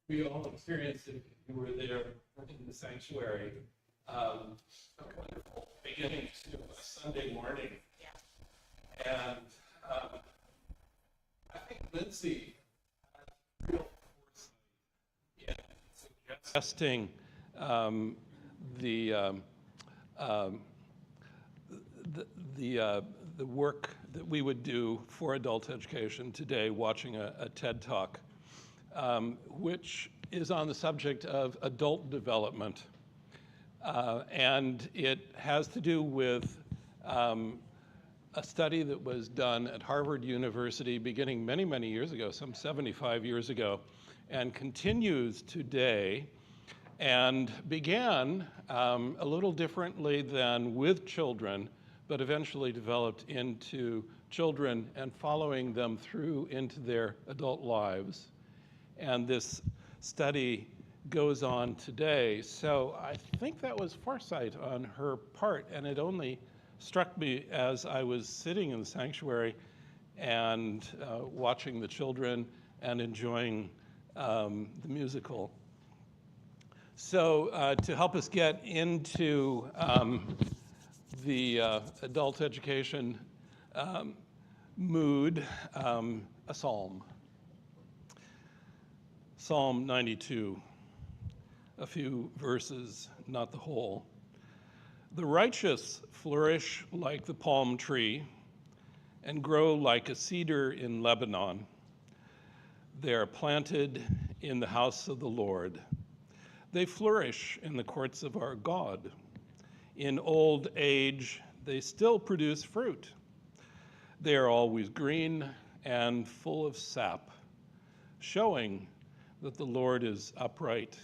we all experienced, if you were there in the sanctuary, a wonderful beginning to a Sunday morning. Yeah. And I think Lindsay had real foresight in suggesting the work that we would do for adult education today, watching a TED Talk, which is on the subject of adult development. And it has to do with a study that was done at Harvard University beginning many, many years ago, some 75 years ago, and continues today, and began a little differently than with children, but eventually developed into children and following them through into their adult lives. And this study goes on today. So I think that was foresight on her part, and it only struck me as I was sitting in the sanctuary and watching the children and enjoying the musical. So to help us get into the adult education mood, a psalm. Psalm 92, a few verses, not the whole. The righteous flourish like the palm tree and grow like a cedar in Lebanon. They are planted in the house of the Lord. They flourish in the courts of our God. In old age, they still produce fruit. They are always green and full of sap, showing that the Lord is upright.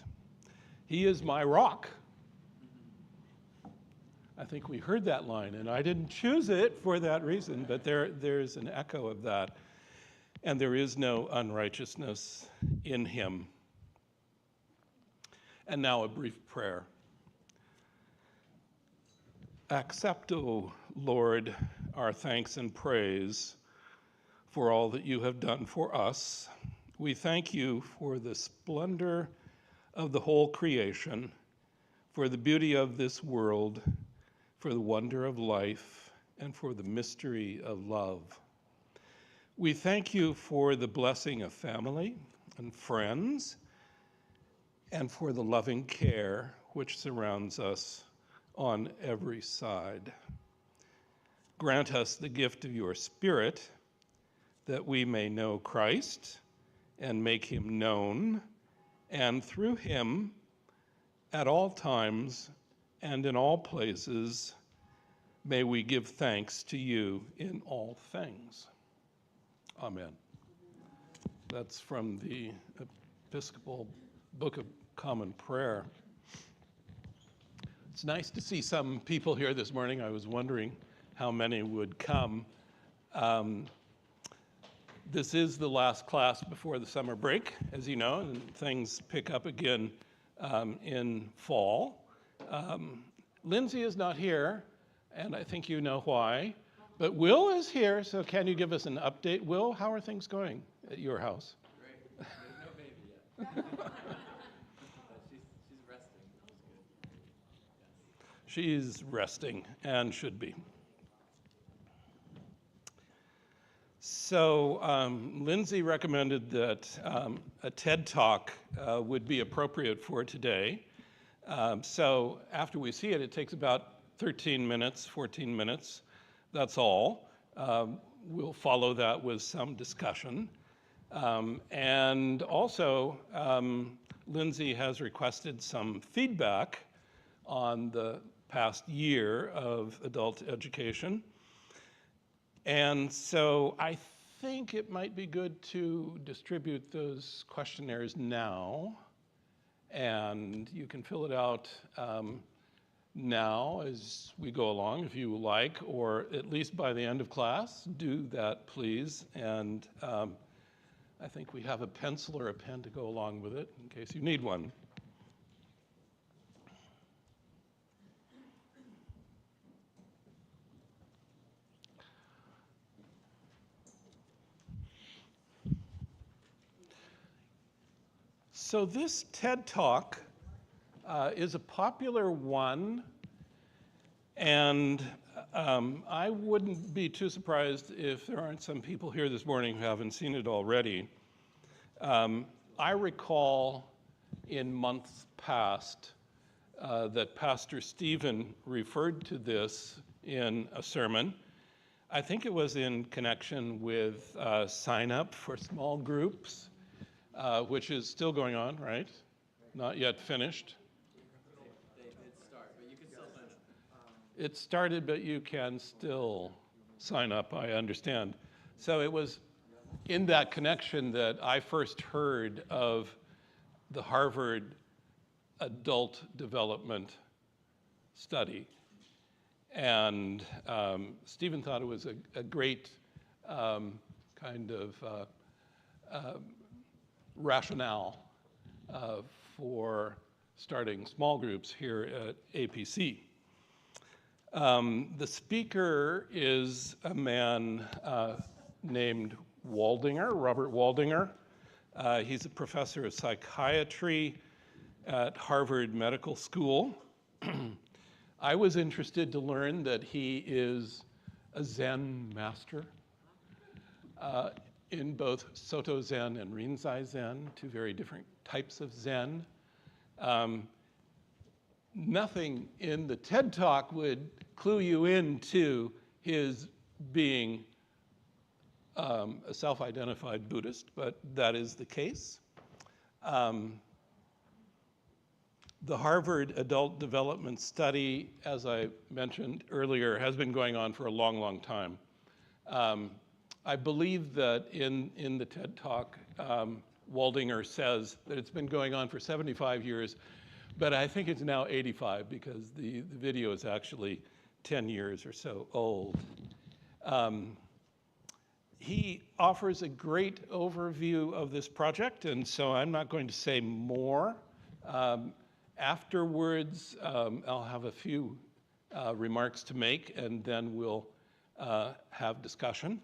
He is my rock. I think we heard that line, and I didn't choose it for that reason, but there's an echo of that. And there is no unrighteousness in him. And now a brief prayer. Accept, O Lord, our thanks and praise for all that you have done for us. We thank you for the splendor of the whole creation, for the beauty of this world, for the wonder of life, and for the mystery of love. We thank you for the blessing of family and friends, and for the loving care which surrounds us on every side. Grant us the gift of your Spirit, that we may know Christ and make him known, and through him, at all times and in all places, may we give thanks to you in all things. Amen. That's from the Episcopal Book of Common Prayer. It's nice to see some people here this morning. I was wondering how many would come. This is the last class before the summer break, as you know, and things pick up again in fall. Lindsay is not here, and I think you know why. But Will is here, so can you give us an update? Will, how are things going at your house? Great. There's no baby yet. She's resting, which is good. Yes. She's resting and should be. So Lindsay recommended that a TED Talk would be appropriate for today. So after we see it, it takes about 13 minutes, 14 minutes. That's all. We'll follow that with some discussion. And also, Lindsay has requested some feedback on the past year of adult education. And so I think it might be good to distribute those questionnaires now, and you can fill it out now as we go along if you like, or at least by the end of class. Do that, please. And I think we have a pencil or a pen to go along with it in case you need one. So this TED Talk is a popular one, and I wouldn't be too surprised if there aren't some people here this morning who haven't seen it already. I recall in months past that Pastor Stephen referred to this in a sermon. I think it was in connection with sign up for small groups, which is still going on, right? Not yet finished. They did start, but you can still sign up. It started, but you can still sign up, I understand. So it was in that connection that I first heard of the Harvard Adult Development Study. And Stephen thought it was a great kind of rationale for starting small groups here at APC. The speaker is a man named Robert Waldinger. He's a professor of psychiatry at Harvard Medical School. I was interested to learn that he is a Zen master in both Soto Zen and Rinzai Zen, two very different types of Zen. Nothing in the TED Talk would clue you into his being a self-identified Buddhist, but that is the case. The Harvard Adult Development Study, as I mentioned earlier, has been going on for a long, long time. I believe that in the TED Talk, Waldinger says that it's been going on for 75 years, but I think it's now 85 because the video is actually 10 years or so old. He offers a great overview of this project, and so I'm not going to say more. Afterwards, I'll have a few remarks to make, and then we'll have discussion.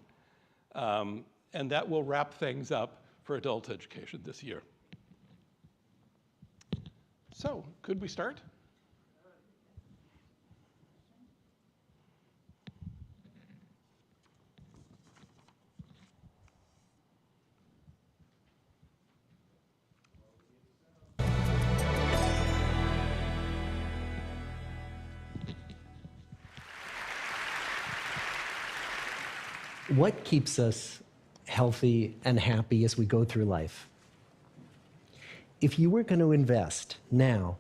And that will wrap things up for adult education this year. So, could we start? What keeps us healthy and happy as we go through life? If you were going to invest now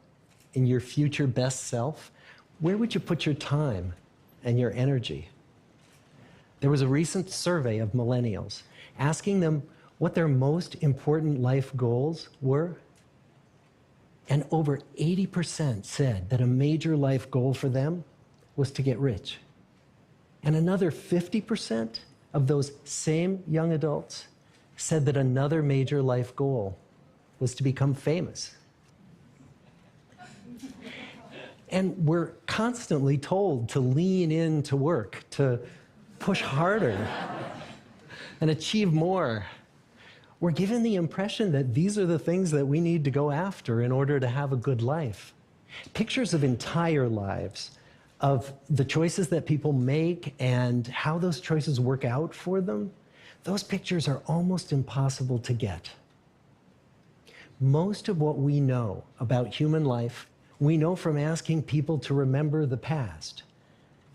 in your future best self, where would you put your time and your energy? There was a recent survey of millennials asking them what their most important life goals were. And over 80% said that a major life goal for them was to get rich. And another 50% of those same young adults said that another major life goal was to become famous. And we're constantly told to lean into work, to push harder and achieve more. We're given the impression that these are the things that we need to go after in order to have a good life. Pictures of entire lives, of the choices that people make and how those choices work out for them, those pictures are almost impossible to get. Most of what we know about human life, we know from asking people to remember the past.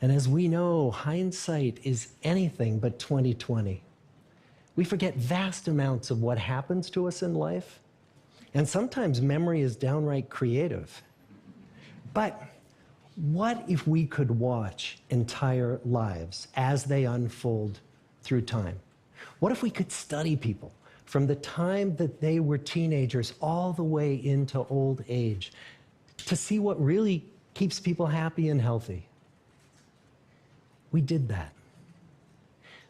And as we know, hindsight is anything but 20/20. We forget vast amounts of what happens to us in life, and sometimes memory is downright creative. But what if we could watch entire lives as they unfold through time? What if we could study people from the time that they were teenagers all the way into old age to see what really keeps people happy and healthy? We did that.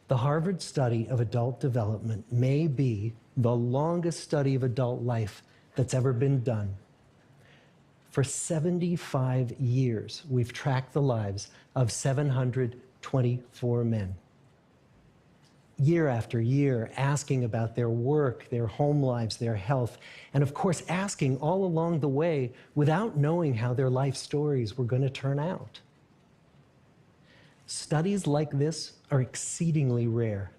The Harvard study of adult development may be the longest study of adult life that's ever been done. For 75 years, we've tracked the lives of 724 men. year after year, asking about their work, their home lives, their health, and of course, asking all along the way without knowing how their life stories were going to turn out. Studies like this are exceedingly rare.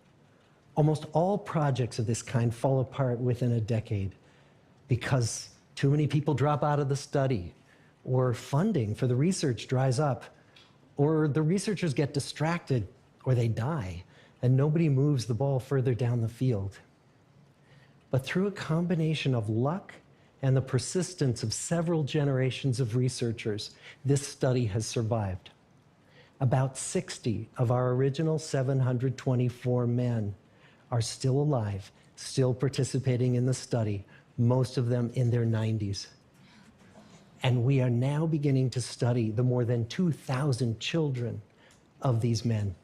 Almost all projects of this kind fall apart within a decade because too many people drop out of the study, or funding for the research dries up, or the researchers get distracted, or they die, and nobody moves the ball further down the field. But through a combination of luck and the persistence of several generations of researchers, this study has survived. About 60 of our original 724 men are still alive, still participating in the study, most of them in their 90s. And we are now beginning to study the more than 2,000 children of these men.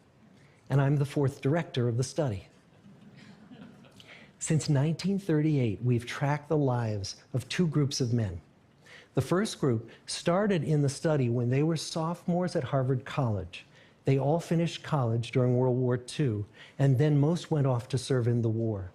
And I'm the fourth director of the study. Since 1938, we've tracked the lives of two groups of men. The first group started in the study when they were sophomores at Harvard College. They all finished college during World War II, and then most went off to serve in the war.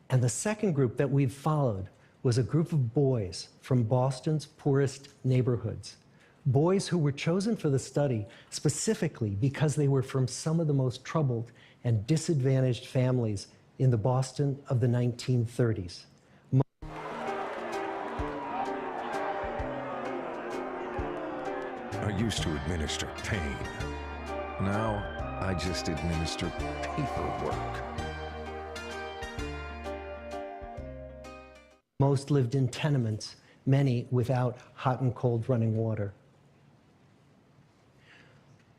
And the second group that we've followed was a group of boys from Boston's poorest neighborhoods. Boys who were chosen for the study specifically because they were from some of the most troubled and disadvantaged families in the Boston of the 1930s. I used to administer pain. Now, I just administer paperwork. Most lived in tenements, many without hot and cold running water.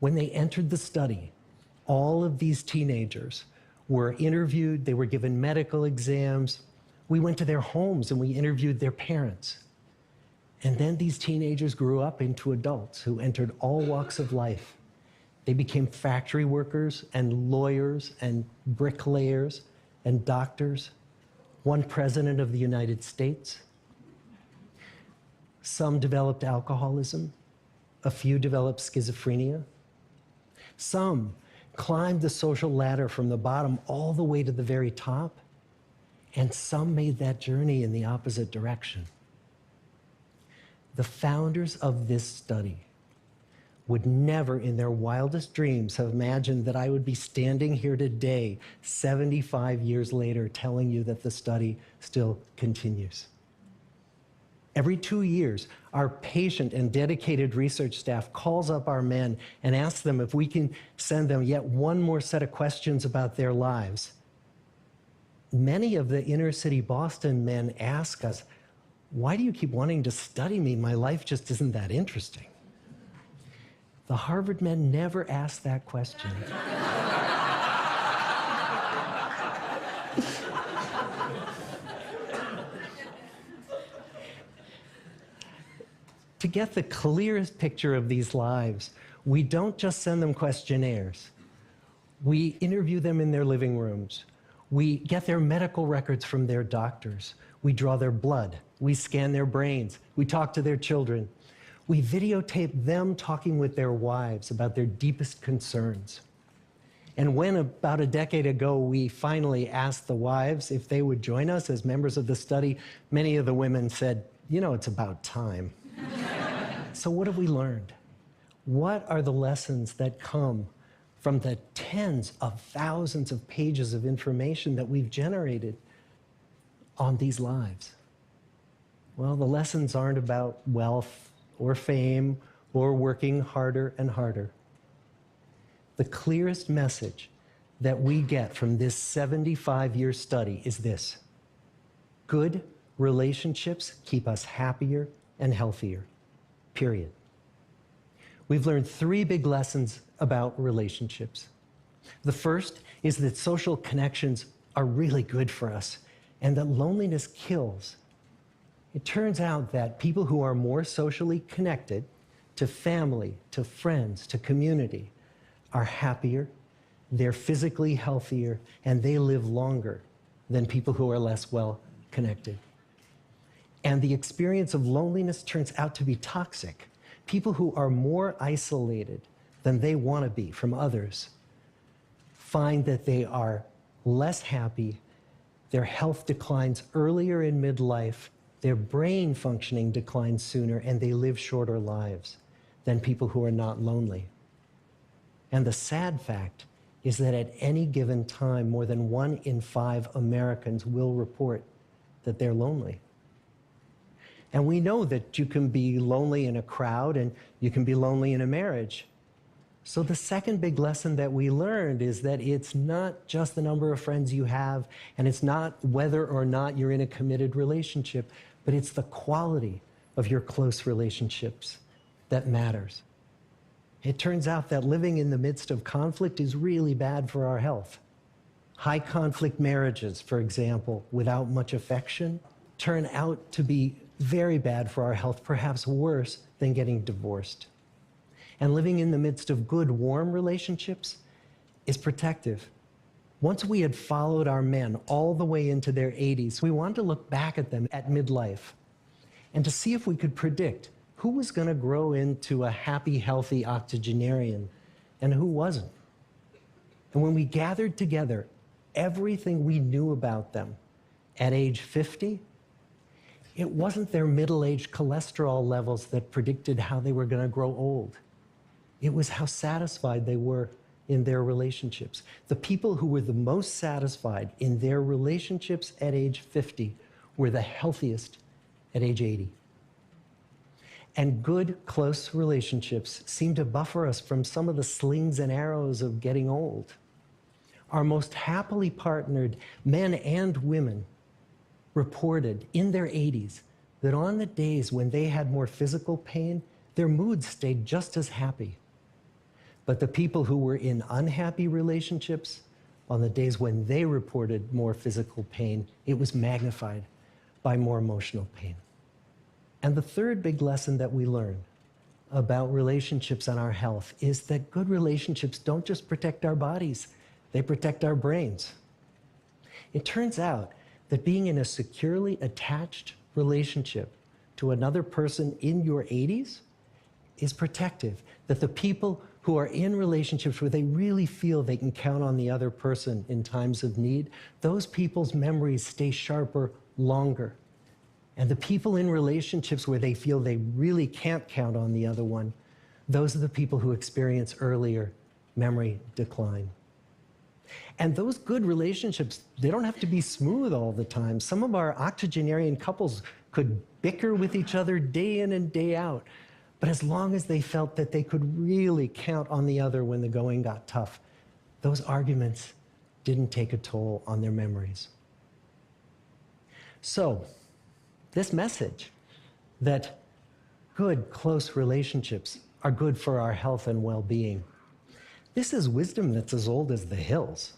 When they entered the study, all of these teenagers were interviewed, they were given medical exams. We went to their homes and we interviewed their parents. And then these teenagers grew up into adults who entered all walks of life. They became factory workers and lawyers and bricklayers and doctors, one president of the United States. Some developed alcoholism, a few developed schizophrenia. Some climbed the social ladder from the bottom all the way to the very top, and some made that journey in the opposite direction. The founders of this study would never in their wildest dreams have imagined that I would be standing here today, 75 years later, telling you that the study still continues. Every 2 years, our patient and dedicated research staff calls up our men and asks them if we can send them yet one more set of questions about their lives. Many of the inner city Boston men ask us, "Why do you keep wanting to study me? My life just isn't that interesting." The Harvard men never asked that question. To get the clearest picture of these lives, we don't just send them questionnaires. We interview them in their living rooms. We get their medical records from their doctors. We draw their blood. We scan their brains. We talk to their children. We videotape them talking with their wives about their deepest concerns. And when, about a decade ago, we finally asked the wives if they would join us as members of the study, many of the women said, "You know, it's about time." So what have we learned? What are the lessons that come from the tens of thousands of pages of information that we've generated on these lives? Well, the lessons aren't about wealth or fame or working harder and harder. The clearest message that we get from this 75-year study is this: good relationships keep us happier and healthier, period. We've learned 3 big lessons about relationships. The first is that social connections are really good for us and that loneliness kills. It turns out that people who are more socially connected to family, to friends, to community are happier, they're physically healthier, and they live longer than people who are less well connected. And the experience of loneliness turns out to be toxic. People who are more isolated than they want to be from others find that they are less happy, their health declines earlier in midlife, their brain functioning declines sooner, and they live shorter lives than people who are not lonely. And the sad fact is that at any given time, more than 1 in 5 Americans will report that they're lonely. And we know that you can be lonely in a crowd and you can be lonely in a marriage. So the second big lesson that we learned is that it's not just the number of friends you have, and it's not whether or not you're in a committed relationship, but it's the quality of your close relationships that matters. It turns out that living in the midst of conflict is really bad for our health. High conflict marriages, for example, without much affection, turn out to be very bad for our health, perhaps worse than getting divorced. And living in the midst of good, warm relationships is protective. Once we had followed our men all the way into their 80s, we wanted to look back at them at midlife and to see if we could predict who was going to grow into a happy, healthy octogenarian and who wasn't. And when we gathered together everything we knew about them at age 50, it wasn't their middle-aged cholesterol levels that predicted how they were going to grow old. It was how satisfied they were in their relationships. The people who were the most satisfied in their relationships at age 50 were the healthiest at age 80. And good, close relationships seem to buffer us from some of the slings and arrows of getting old. Our most happily partnered men and women reported in their 80s that on the days when they had more physical pain, their moods stayed just as happy. But the people who were in unhappy relationships, on the days when they reported more physical pain, it was magnified by more emotional pain. And the third big lesson that we learn about relationships and our health is that good relationships don't just protect our bodies, they protect our brains. It turns out that being in a securely attached relationship to another person in your 80s is protective, that the people who are in relationships where they really feel they can count on the other person in times of need, those people's memories stay sharper longer. And the people in relationships where they feel they really can't count on the other one, those are the people who experience earlier memory decline. And those good relationships, they don't have to be smooth all the time. Some of our octogenarian couples could bicker with each other day in and day out. But as long as they felt that they could really count on the other when the going got tough, those arguments didn't take a toll on their memories. So, this message that good, close relationships are good for our health and well-being, this is wisdom that's as old as the hills.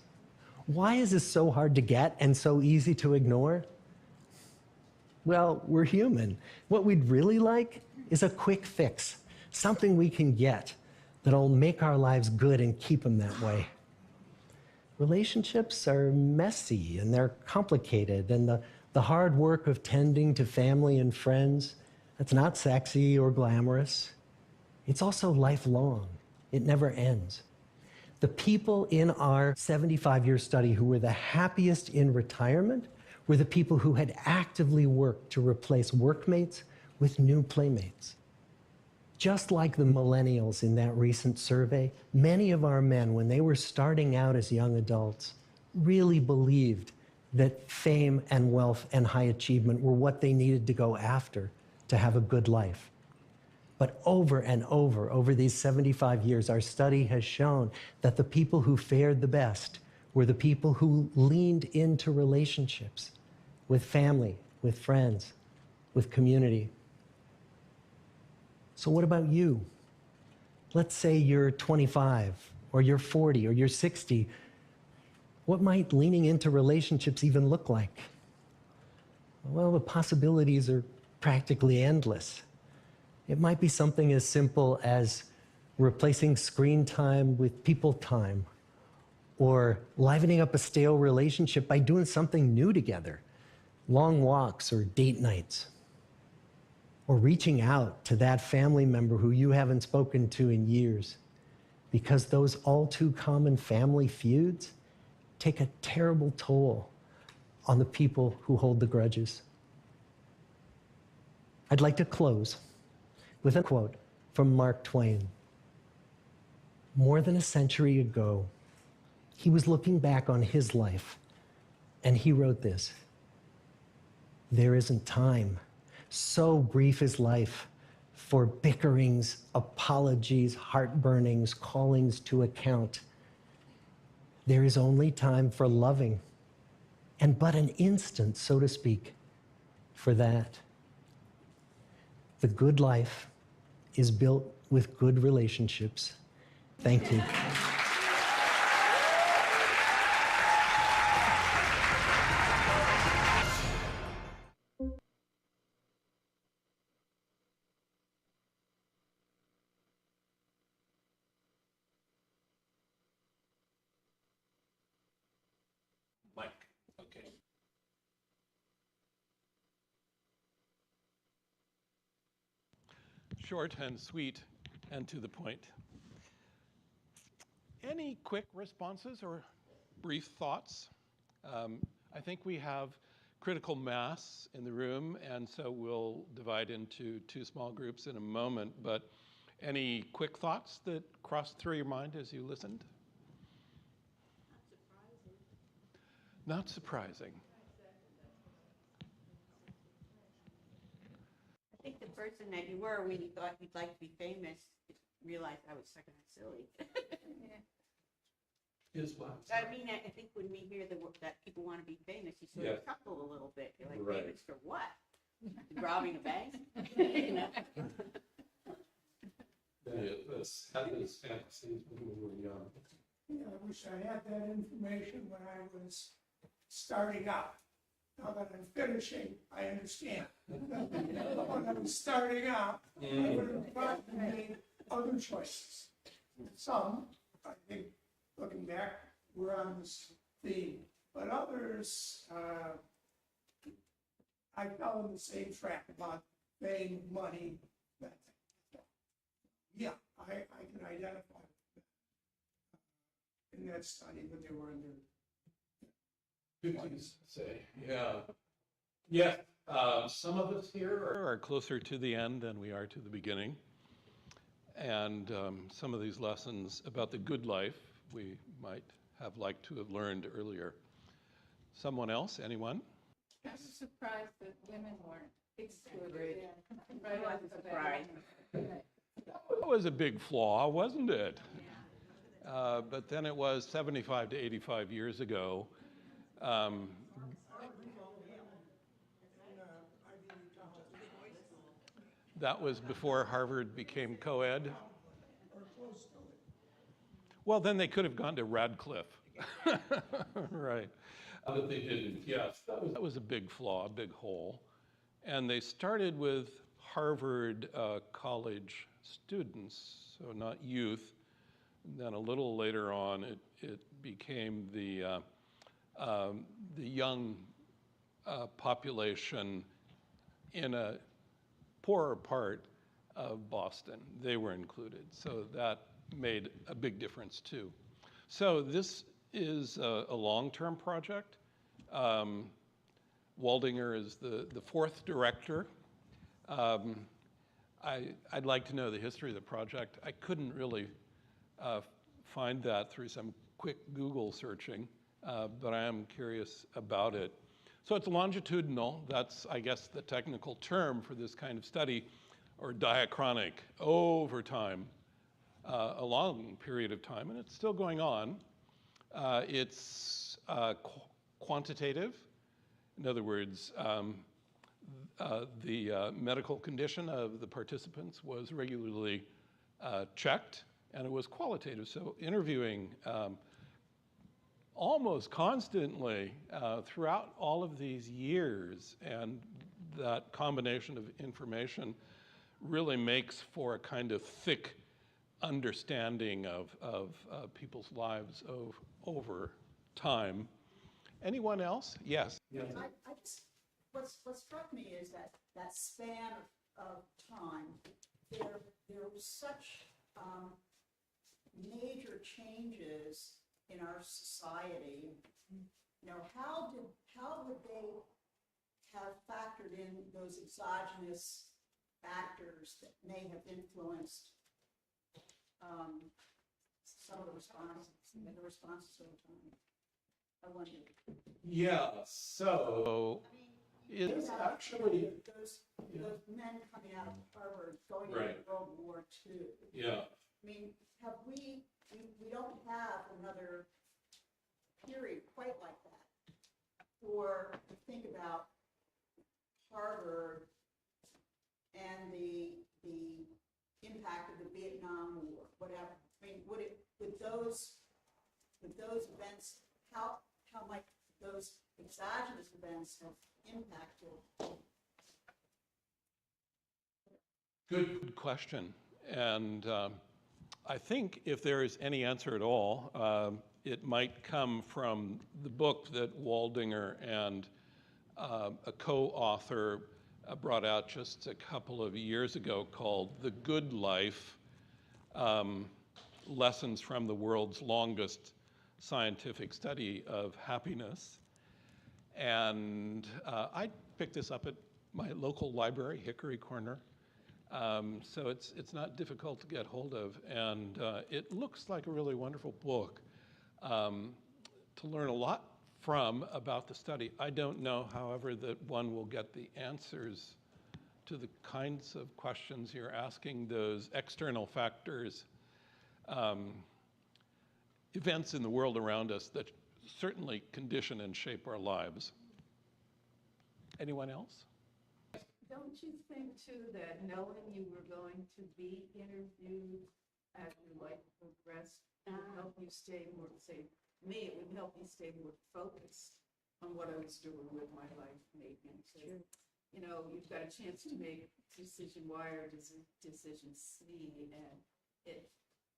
Why is this so hard to get and so easy to ignore? Well, we're human. What we'd really like is a quick fix, something we can get that'll make our lives good and keep them that way. Relationships are messy and they're complicated, and the hard work of tending to family and friends, that's not sexy or glamorous. It's also lifelong. It never ends. The people in our 75-year study who were the happiest in retirement were the people who had actively worked to replace workmates with new playmates. Just like the millennials in that recent survey, many of our men, when they were starting out as young adults, really believed that fame and wealth and high achievement were what they needed to go after to have a good life. But over and over these 75 years, our study has shown that the people who fared the best were the people who leaned into relationships with family, with friends, with community. So what about you? Let's say you're 25, or you're 40, or you're 60. What might leaning into relationships even look like? Well, the possibilities are practically endless. It might be something as simple as replacing screen time with people time, or livening up a stale relationship by doing something new together, long walks or date nights, or reaching out to that family member who you haven't spoken to in years because those all too common family feuds take a terrible toll on the people who hold the grudges. I'd like to close with a quote from Mark Twain. More than a century ago, he was looking back on his life, and he wrote this: "There isn't time, so brief is life, for bickerings, apologies, heartburnings, callings to account. There is only time for loving, and but an instant, so to speak, for that. The good life is built with good relationships." Thank you. Mike, okay. Short and sweet and to the point. Any quick responses or brief thoughts? I think we have critical mass in the room, and so we'll divide into two small groups in a moment, but any quick thoughts that crossed through your mind as you listened? Not surprising. I think the person that you were when you thought you'd like to be famous realized I was kind of silly. Is what? I mean, I think when we hear that people want to be famous, you sort of chuckle a little bit. You're like, Right. famous for what? Robbing a bank? You know? Let's have those fantasies when we were young. Yeah, I wish I had that information when I was starting out. Now that I'm finishing, I understand. When I was starting out, I would have probably made other choices. Some, I think, looking back, were on this theme, but others, I fell in the same trap about fame, money, that thing. Yeah, I can identify with that. In that study, but they were in their 50s, say, yeah. Yeah, some of us here are closer to the end than we are to the beginning. And some of these lessons about the good life we might have liked to have learned earlier. Someone else, anyone? I was surprised that women weren't excluded. I wasn't surprised. That was a big flaw, wasn't it? But then it was 75 to 85 years ago. That was before Harvard became co-ed. Well, then they could have gone to Radcliffe. Right. But they didn't, yes. That was a big flaw, a big hole. And they started with Harvard college students, so not youth. And then a little later on, it became the young population in a poorer part of Boston. They were included, so that made a big difference too. So this is a long-term project. Waldinger is the fourth director. I'd like to know the history of the project. I couldn't really find that through some quick Google searching, but I am curious about it. So it's longitudinal. That's, I guess, the technical term for this kind of study, or diachronic, over time, a long period of time, and it's still going on. It's quantitative. In other words, the medical condition of the participants was regularly checked, and it was qualitative. So interviewing almost constantly throughout all of these years, and that combination of information really makes for a kind of thick understanding of people's lives over time. Anyone else? Yes. I just, what struck me is that span of time, there was such major changes in our society, you know, how would they have factored in those exogenous factors that may have influenced some of the responses over time? I wonder. Yeah, so it's actually, Those men coming out of Harvard, going Right. into World War II. yeah. I mean, we don't have another period quite like that. Or think about Harvard and the impact of the Vietnam War, whatever. I mean, would those events, how might those exogenous events have impacted? Good question. And I think if there is any answer at all, it might come from the book that Waldinger and a co-author brought out just a couple of years ago called The Good Life, Lessons from the World's Longest Scientific Study of Happiness. And I picked this up at my local library, Hickory Corner. So it's not difficult to get hold of. And it looks like a really wonderful book to learn a lot from about the study. I don't know, however, that one will get the answers to the kinds of questions you're asking, those external factors, events in the world around us that certainly condition and shape our lives. Anyone else? Don't you think too that knowing you were going to be interviewed as your life progressed would help you stay more, say, me, it would help me stay more focused on what I was doing with my life maybe. Because, you know, you've got a chance to make decision Y or decision C, and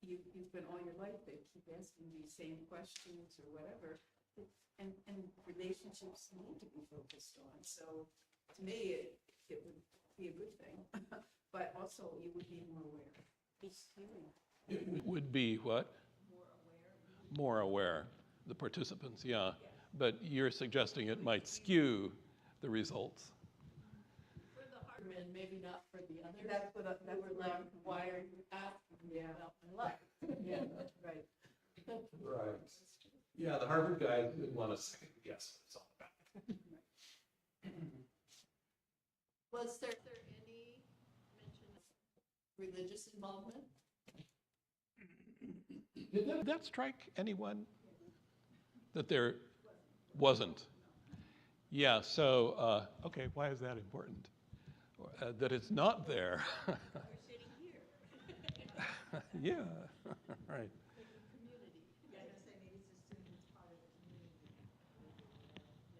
you've been all your life, they keep asking you the same questions or whatever, and relationships need to be focused on. So to me, it would be a good thing, but also you would be more aware. It would be what? More aware. The participants, yeah. But you're suggesting it might skew the results. For the hard men, maybe not for the others. That's what why are you asking about my life? Yeah, right. Right. Yeah, the Harvard guy didn't want to second guess what it's all about. Was there any mention of religious involvement? Did that strike anyone? That there wasn't? Yeah, so, okay, why is that important? That it's not there. We're sitting here. Yeah, right. Community. Yeah, I was gonna say maybe it's just as part of the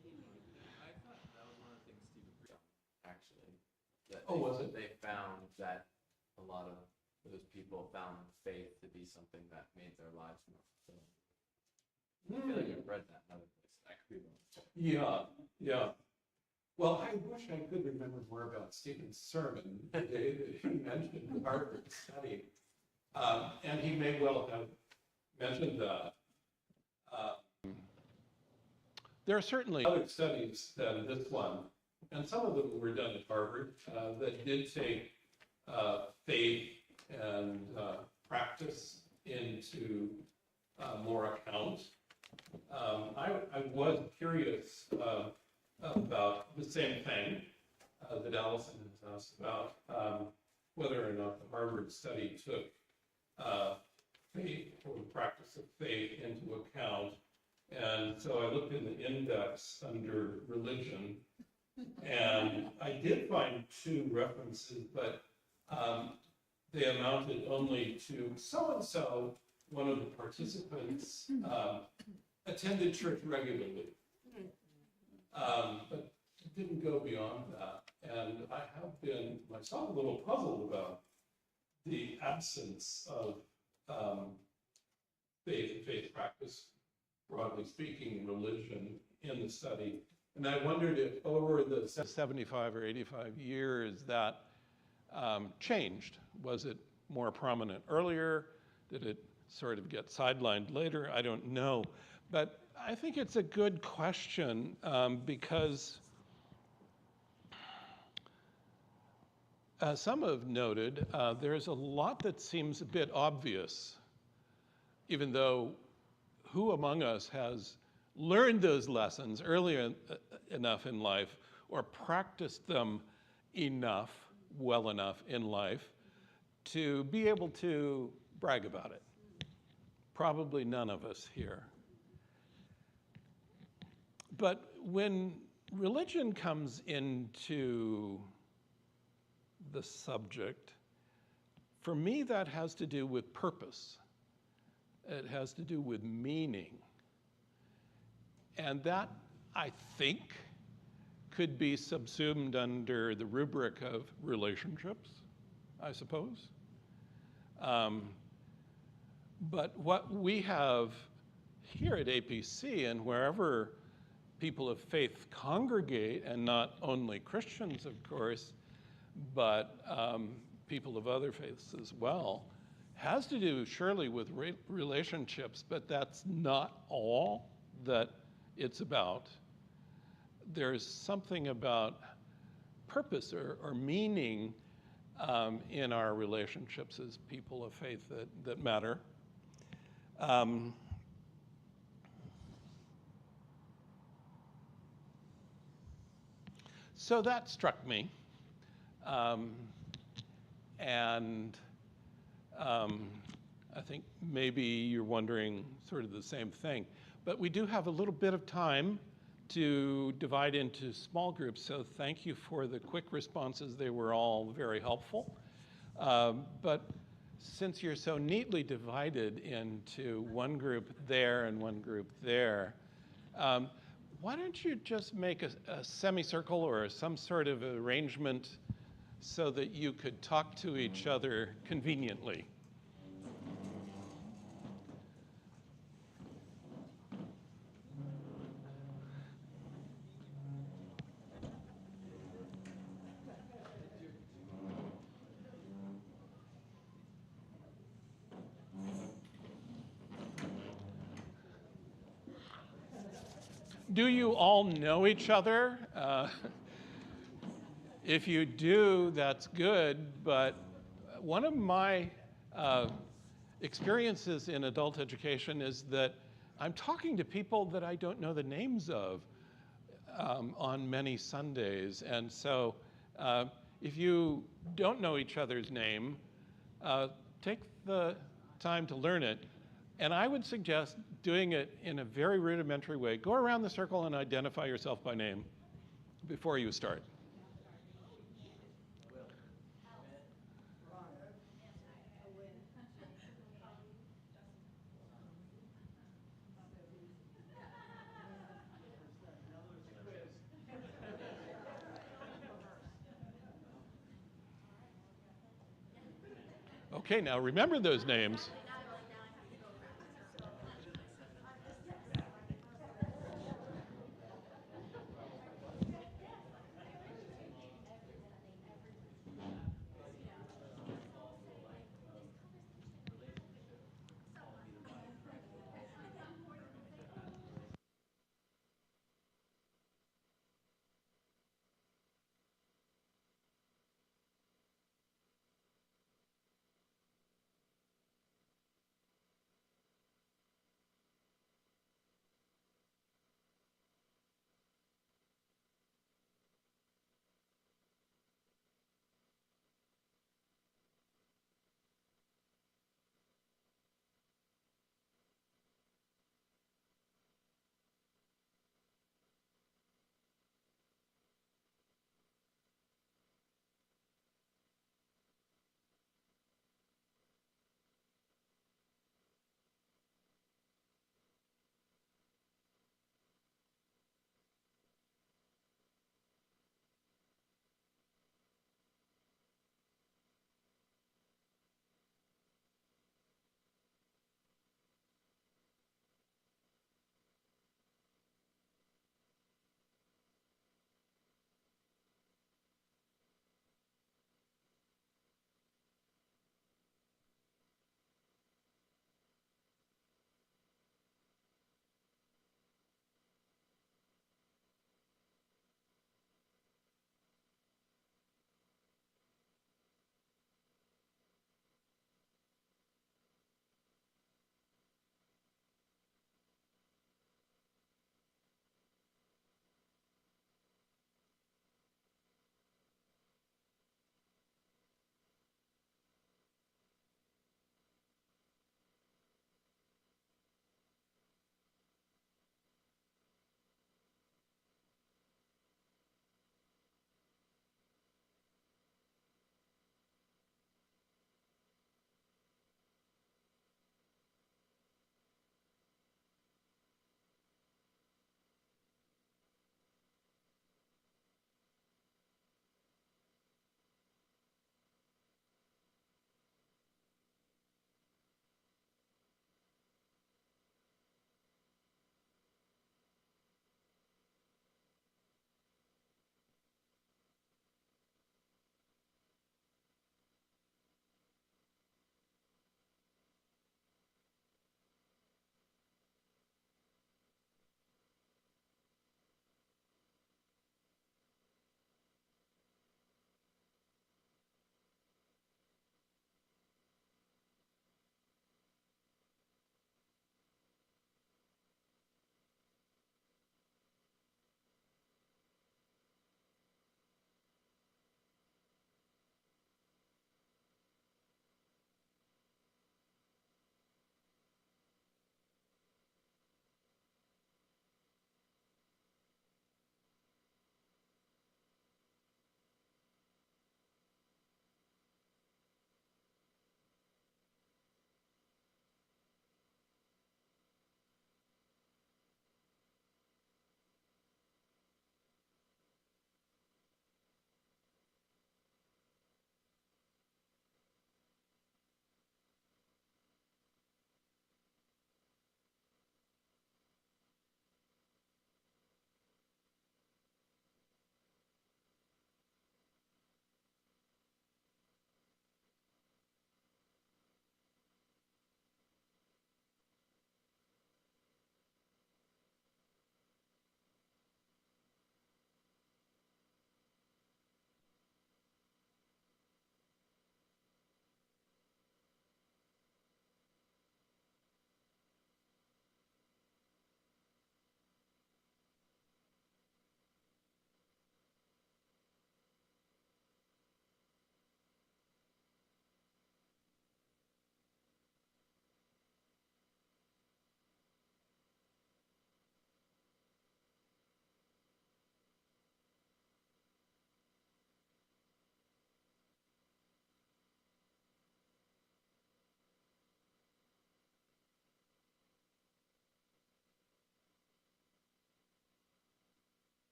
community. I thought that was one of the things Steve agreed on, actually. That Oh, was it? They found that a lot of those people found faith to be something that made their lives more fulfilling. I feel like I've read that in other places. I could be wrong. Yeah, yeah. Well, I wish I could remember more about Stephen's sermon the day that he mentioned the Harvard study. And he may well have mentioned that. There are certainly other studies than this one, and some of them were done at Harvard that did take faith and practice into more account. I was curious about the same thing that Allison has asked about, whether or not the Harvard study took faith or the practice of faith into account. And so I looked in the index under religion, and I did find 2 references, but they amounted only to so-and-so, one of the participants, attended church regularly. But it didn't go beyond that. And I have been myself a little puzzled about the absence of faith practice, broadly speaking, religion in the study. And I wondered if over the 75 or 85 years that changed. Was it more prominent earlier? Did it sort of get sidelined later. I don't know. But I think it's a good question because as some have noted, there's a lot that seems a bit obvious, even though who among us has learned those lessons early enough in life or practiced them well enough in life to be able to brag about it? Probably none of us here. But when religion comes into the subject, for me that has to do with purpose. It has to do with meaning. And that, I think, could be subsumed under the rubric of relationships, I suppose. But what we have here at APC and wherever people of faith congregate, and not only Christians, of course, but people of other faiths as well, has to do surely with relationships, but that's not all that it's about. There's something about purpose or meaning in our relationships as people of faith that matter. So that struck me. And I think maybe you're wondering sort of the same thing. But we do have a little bit of time to divide into small groups, so thank you for the quick responses. They were all very helpful. But since you're so neatly divided into one group there and one group there, why don't you just make a semicircle or some sort of arrangement so that you could talk to each other conveniently? Do you all know each other? If you do, that's good, but one of my experiences in adult education is that I'm talking to people that I don't know the names of on many Sundays. And so if you don't know each other's name, take the time to learn it. And I would suggest doing it in a very rudimentary way. Go around the circle and identify yourself by name before you start. Okay, now remember those names.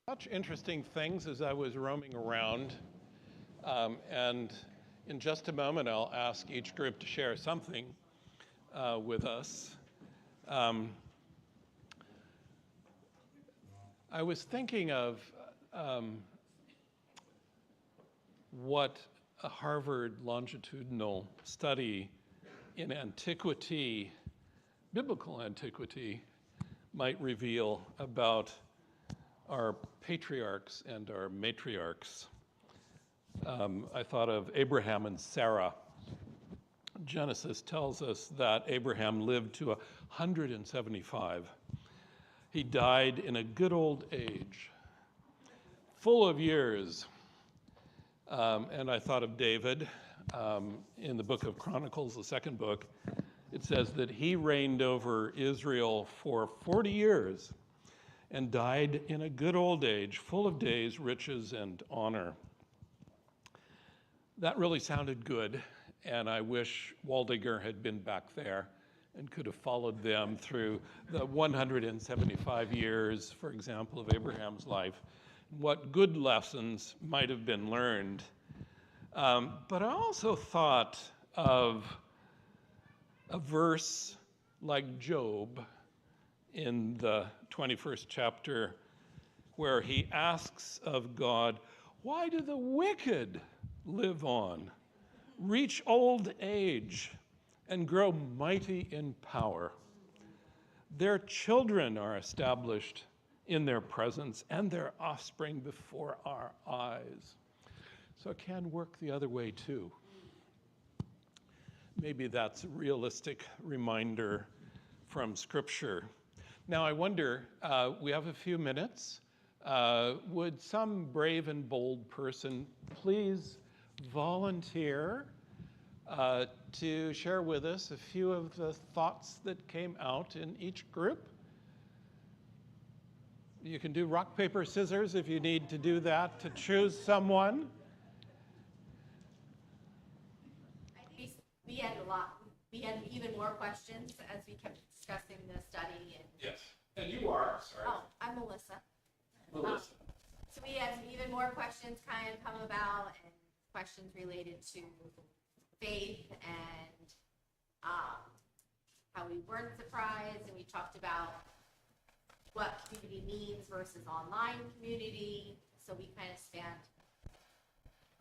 Such interesting things as I was roaming around, and in just a moment I'll ask each group to share something with us. I was thinking of what a Harvard longitudinal study in antiquity, biblical antiquity, might reveal about our patriarchs and our matriarchs. I thought of Abraham and Sarah. Genesis tells us that Abraham lived to 175. He died in a good old age, full of years. And I thought of David in the book of Chronicles, the second book. It says that he reigned over Israel for 40 years and died in a good old age, full of days, riches, and honor. That really sounded good, and I wish Waldinger had been back there and could have followed them through the 175 years, for example, of Abraham's life, what good lessons might have been learned. But I also thought of a verse like Job in the 21st chapter, where he asks of God, why do the wicked live on, reach old age, and grow mighty in power? Their children are established in their presence, and their offspring before our eyes. So it can work the other way too. Maybe that's a realistic reminder from Scripture. Now I wonder, we have a few minutes. Would some brave and bold person please volunteer to share with us a few of the thoughts that came out in each group? You can do rock, paper, scissors if you need to do that to choose someone. We had a lot. We had even more questions as we kept discussing the study. And Yes, and you are, sorry. oh, I'm Melissa. Melissa. So we had even more questions kind of come about, and questions related to faith and how we weren't surprised, and we talked about what community means versus online community. So we kind of spanned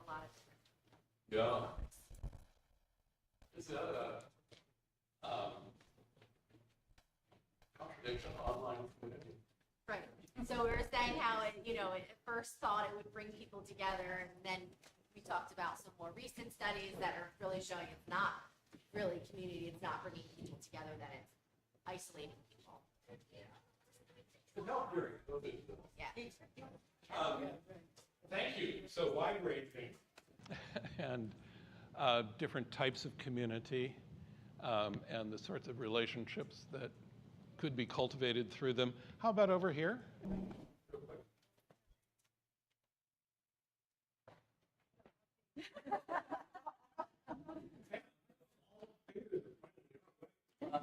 a lot of different topics. Is that a contradiction, online community? Right. So we were saying how it, at first thought it would bring people together, and then we talked about some more recent studies that are really showing it's not really community, it's not bringing people together, that it's isolating people. No, very good. Yeah. Thank you. So wide-ranging. And different types of community and the sorts of relationships that could be cultivated through them. How about over here? I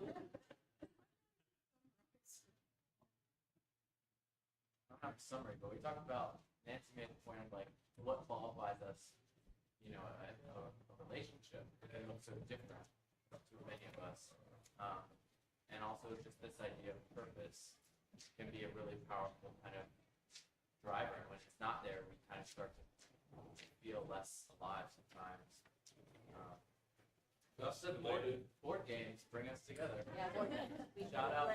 don't have a summary, but we talked about, Nancy made the point of like what qualifies us, a relationship. It looks so different to many of us. And also just this idea of purpose can be a really powerful kind of driver. And when it's not there, we kind of start to feel less alive sometimes. Board games bring us together. Yeah. Shout out.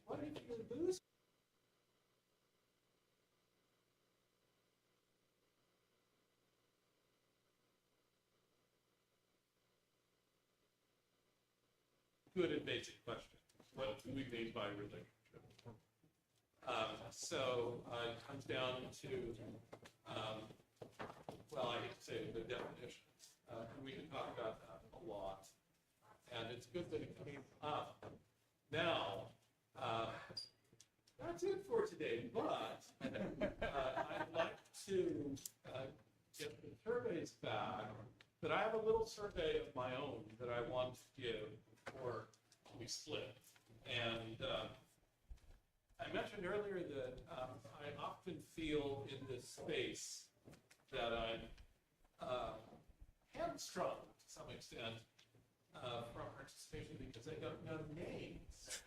What if you lose? Good and basic question. What do we mean by relationship? So it comes down to, well, I hate to say the definition. We can talk about that a lot. And it's good that it came up. Now, that's it for today, but I'd like to get the surveys back, but I have a little survey of my own that I want to give before we split. And I mentioned mentioned earlier that I often feel in this space that I'm hamstrung to some extent from participation because I don't know names.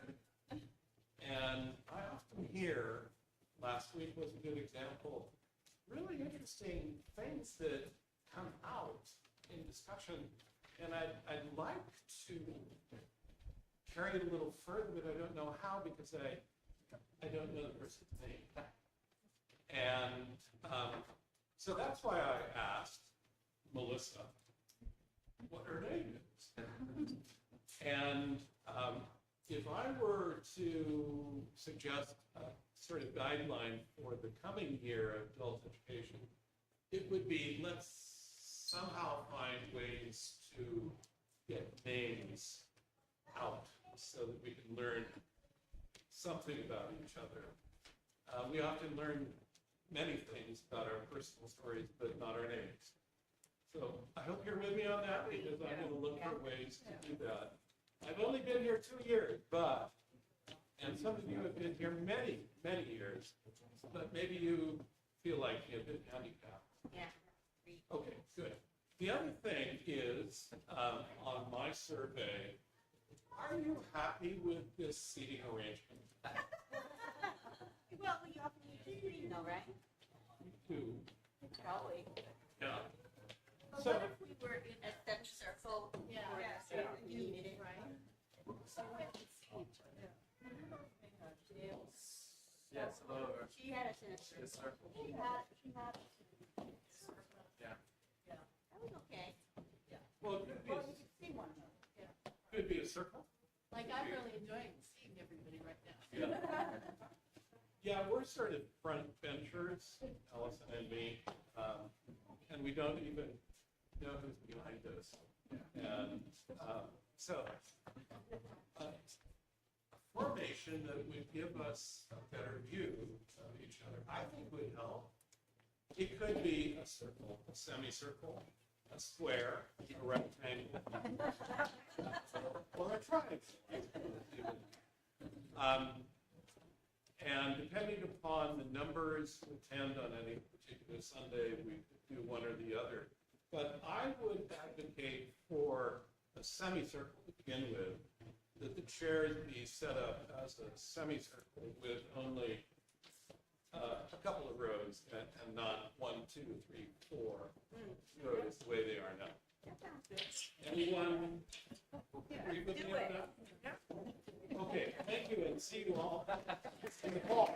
And I often hear, last week was a good example, really interesting things that come out in discussion. And I'd like to carry it a little further, but I don't know how because I don't know the person's name. And so that's why I asked Melissa what her name is. And if I were to suggest a sort of guideline for the coming year of adult education, it would be let's somehow find ways to get names out so that we can learn something about each other. We often learn many things about our personal stories, but not our names. So I hope you're with me on that because I'm going to look for ways to do that. I've only been here 2 years, and some of you have been here many, many years, but maybe you feel like you've been handicapped. Yeah. Okay, good. The other thing is, on my survey, are you happy with this seating arrangement? Well, you often need to know, right? You do. Probably. Yeah. But So, what if we were in a semicircle? Yeah. or Yeah. so we needed it? Right. So we have to see each other. Yes, hello. She had us in a Yes, circle. sir. She had us. Yeah. That was okay. well, it could be, Well, you could see one another. could be a circle. Like, I'm really enjoying seeing everybody right now. Yeah. Yeah, we're sort of front benchers, Allison and me, and we don't even know who's behind us. And so a formation that would give us a better view of each other, I think would help. It could be a circle, a semicircle, a square, a rectangle, or a triangle. And depending upon the numbers who attend on any particular Sunday, we could do one or the other. But I would advocate for a semicircle to begin with, that the chairs be set up as a semicircle with only a couple of rows and not 1, 2, 3, 4 rows the way they are now. Anyone agree with me on that? Okay, thank you and see you all in the fall.